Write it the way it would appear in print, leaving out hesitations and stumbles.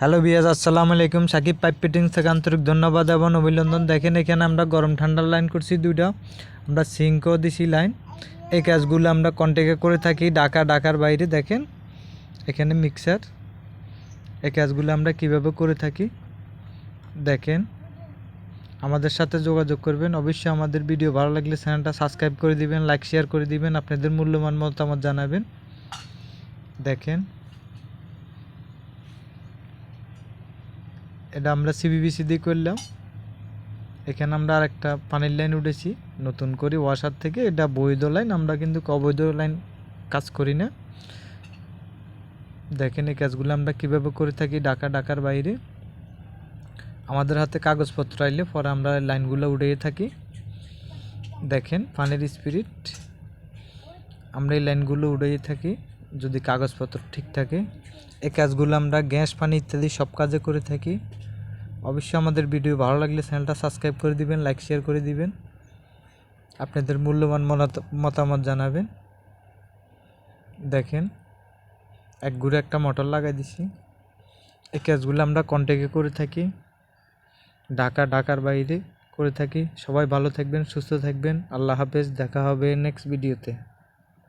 Hello বিয়াজ, আসসালামু আলাইকুম। Shakib pipe fittings থেকে আন্তরিক ধন্যবাদ এবং অভিনন্দন। দেখেন এখানে আমরা গরম ঠান্ডার লাইন করছি দুইটা, আমরা সিঙ্কও দিছি লাইন। এই কাজগুলো আমরা কন্ট্যাক্টে করে থাকি ঢাকার বাইরে। দেখেন এখানে মিক্সার, এই কাজগুলো আমরা কিভাবে করে থাকি দেখেন। আমাদের সাথে যোগাযোগ করবেন। অবশ্যই আমাদের ভিডিও ভালো লাগলে চ্যানেলটা সাবস্ক্রাইব করে দিবেন, লাইক শেয়ার করে দিবেন, আপনাদের মূল্যবান মতামত জানাবেন। দেখেন এটা আমরা সিবিবিসি দিয়ে করলাম। এখানে আমরা আরেকটা পানির লাইন উঠেছি নতুন করে ওয়াসার থেকে। এটা বৈধ লাইন, আমরা কিন্তু অবৈধ লাইন কাজ করি না। দেখেন এই কাজগুলো আমরা কীভাবে করে থাকি ঢাকার বাইরে। আমাদের হাতে কাগজপত্র আইলে পরে আমরা লাইনগুলো উঠিয়ে থাকি। দেখেন পানির স্পিরিট, আমরা এই লাইনগুলো উঠিয়ে থাকি যদি কাগজপত্র ঠিক থাকে। এই কাজগুলো আমরা গ্যাস পানি ইত্যাদি সব কাজে করে থাকি। অবশ্যই আমাদের ভিডিও ভালো লাগলে চ্যানেলটা সাবস্ক্রাইব করে দিবেন, লাইক শেয়ার করে দিবেন, আপনাদের মূল্যবান মতামত জানাবেন। দেখেন এক ঘুরে একটা মোটর লাগাই দিছি। এই কাজগুলো আমরা কন্ট্যাক্টে করে থাকি ঢাকার বাইরে করে থাকি। সবাই ভালো থাকবেন, সুস্থ থাকবেন। আল্লাহ হাফেজ, দেখা হবে নেক্সট ভিডিওতে।